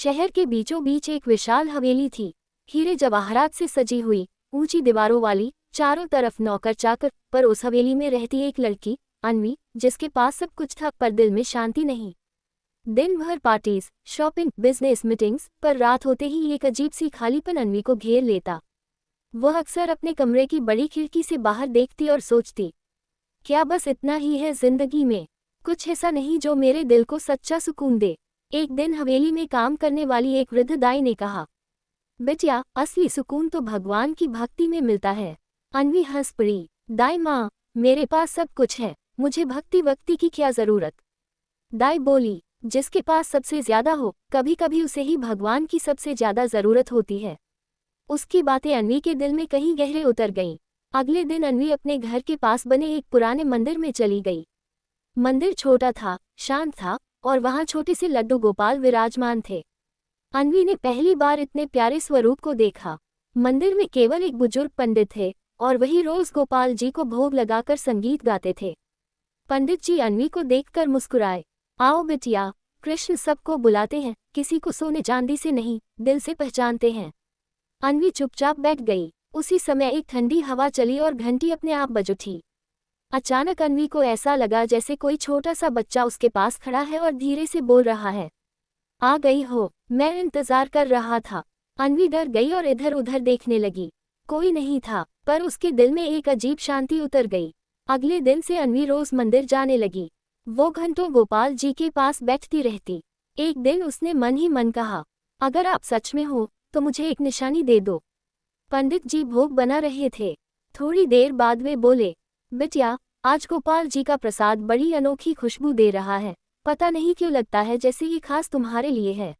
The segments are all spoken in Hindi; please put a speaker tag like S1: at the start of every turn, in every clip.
S1: शहर के बीचों बीच एक विशाल हवेली थी, हीरे जवाहरात से सजी हुई, ऊंची दीवारों वाली, चारों तरफ नौकर चाकर। पर उस हवेली में रहती एक लड़की, अन्वी, जिसके पास सब कुछ था पर दिल में शांति नहीं। दिन भर पार्टीज, शॉपिंग, बिजनेस मीटिंग्स, पर रात होते ही एक अजीब सी खालीपन अन्वी को घेर लेता। वह अक्सर अपने कमरे की बड़ी खिड़की से बाहर देखती और सोचती, क्या बस इतना ही है जिंदगी में? कुछ ऐसा नहीं जो मेरे दिल को सच्चा सुकून दे। एक दिन हवेली में काम करने वाली एक वृद्ध दाई ने कहा, बेटिया, असली सुकून तो भगवान की भक्ति में मिलता है। अन्वी हंस पड़ी। दाई माँ, मेरे पास सब कुछ है, मुझे भक्ति वक्ति की क्या जरूरत? दाई बोली, जिसके पास सबसे ज्यादा हो, कभी कभी उसे ही भगवान की सबसे ज्यादा जरूरत होती है। उसकी बातें अन्वी के दिल में कहीं गहरे उतर गईं। अगले दिन अन्वी अपने घर के पास बने एक पुराने मंदिर में चली गई। मंदिर छोटा था, शांत था, और वहां छोटे से लड्डू गोपाल विराजमान थे। अन्वी ने पहली बार इतने प्यारे स्वरूप को देखा। मंदिर में केवल एक बुजुर्ग पंडित थे, और वही रोज गोपाल जी को भोग लगाकर संगीत गाते थे। पंडित जी अन्वी को देखकर मुस्कुराए। आओ बिटिया, कृष्ण सबको बुलाते हैं, किसी को सोने चांदी से नहीं, दिल से पहचानते हैं। अन्वी चुपचाप बैठ गई। उसी समय एक ठंडी हवा चली और घंटी अपने आप बज उठी। अचानक अन्वी को ऐसा लगा जैसे कोई छोटा सा बच्चा उसके पास खड़ा है और धीरे से बोल रहा है, आ गई हो, मैं इंतजार कर रहा था। अन्वी डर गई और इधर उधर देखने लगी। कोई नहीं था, पर उसके दिल में एक अजीब शांति उतर गई। अगले दिन से अन्वी रोज मंदिर जाने लगी। वो घंटों गोपाल जी के पास बैठती रहती। एक दिन उसने मन ही मन कहा, अगर आप सच में हो तो मुझे एक निशानी दे दो। पंडित जी भोग बना रहे थे। थोड़ी देर बाद वे बोले, बिटिया, आज गोपाल जी का प्रसाद बड़ी अनोखी खुशबू दे रहा है, पता नहीं क्यों लगता है जैसे ये खास तुम्हारे लिए है।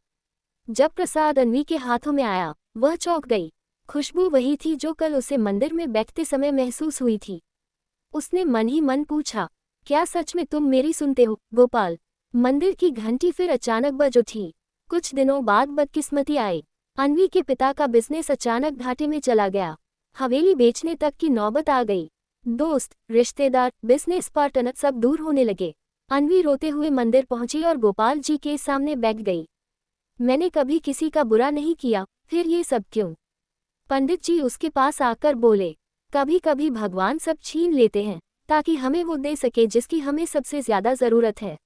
S1: जब प्रसाद अन्वी के हाथों में आया, वह चौंक गई। खुशबू वही थी जो कल उसे मंदिर में बैठते समय महसूस हुई थी। उसने मन ही मन पूछा, क्या सच में तुम मेरी सुनते हो गोपाल? मंदिर की घंटी फिर अचानक बज उठी। कुछ दिनों बाद बदकिस्मती आई। अन्वी के पिता का बिजनेस अचानक घाटे में चला गया। हवेली बेचने तक की नौबत आ गई। दोस्त, रिश्तेदार, बिजनेस पार्टनर सब दूर होने लगे। अन्वी रोते हुए मंदिर पहुंची और गोपाल जी के सामने बैठ गई। मैंने कभी किसी का बुरा नहीं किया, फिर ये सब क्यों? पंडित जी उसके पास आकर बोले, कभी कभी भगवान सब छीन लेते हैं ताकि हमें वो दे सके जिसकी हमें सबसे ज्यादा जरूरत है।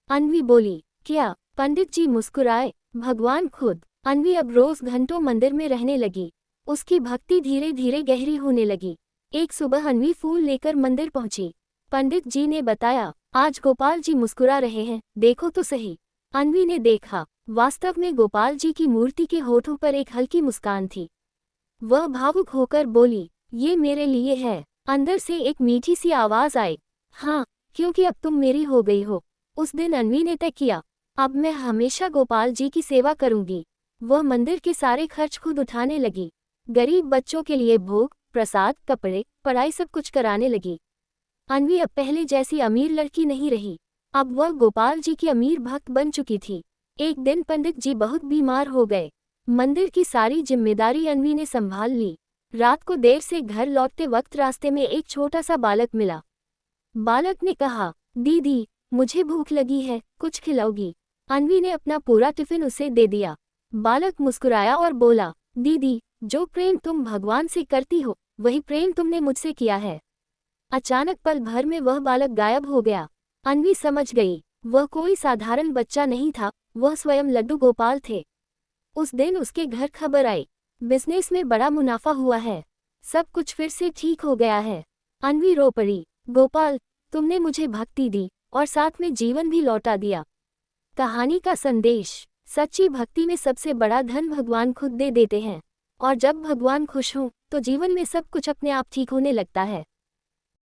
S1: अन्वी बोली, क्या? पंडित जी मुस्कुराए, भगवान खुद। अन्वी अब रोज घंटों मंदिर में रहने लगी। उसकी भक्ति धीरे धीरे गहरी होने लगी। एक सुबह अन्वी फूल लेकर मंदिर पहुंची। पंडित जी ने बताया, आज गोपाल जी मुस्कुरा रहे हैं, देखो तो सही। अन्वी ने देखा, वास्तव में गोपाल जी की मूर्ति के होठों पर एक हल्की मुस्कान थी। वह भावुक होकर बोली, ये मेरे लिए है। अंदर से एक मीठी सी आवाज आई, हाँ, क्योंकि अब तुम मेरी हो गई हो। उस दिन अन्वी ने तय किया, अब मैं हमेशा गोपाल जी की सेवा करूंगी। वह मंदिर के सारे खर्च खुद उठाने लगी। गरीब बच्चों के लिए भोग, प्रसाद, कपड़े, पढ़ाई सब कुछ कराने लगी। अन्वी अब पहले जैसी अमीर लड़की नहीं रही, अब वह गोपाल जी की अमीर भक्त बन चुकी थी। एक दिन पंडित जी बहुत बीमार हो गए। मंदिर की सारी जिम्मेदारी अन्वी ने संभाल ली। रात को देर से घर लौटते वक्त रास्ते में एक छोटा सा बालक मिला। बालक ने कहा, दीदी, मुझे भूख लगी है, कुछ खिलाओगी? अन्वी ने अपना पूरा टिफिन उसे दे दिया। बालक मुस्कुराया और बोला, दीदी, जो प्रेम तुम भगवान से करती हो, वही प्रेम तुमने मुझसे किया है। अचानक पल भर में वह बालक गायब हो गया। अन्वी समझ गई, वह कोई साधारण बच्चा नहीं था, वह स्वयं लड्डू गोपाल थे। उस दिन उसके घर खबर आई, बिजनेस में बड़ा मुनाफा हुआ है, सब कुछ फिर से ठीक हो गया है। अन्वी रो पड़ी, गोपाल, तुमने मुझे भक्ति दी और साथ में जीवन भी लौटा दिया। कहानी का संदेश, सच्ची भक्ति में सबसे बड़ा धन भगवान खुद दे देते हैं, और जब भगवान खुश हों तो जीवन में सब कुछ अपने आप ठीक होने लगता है।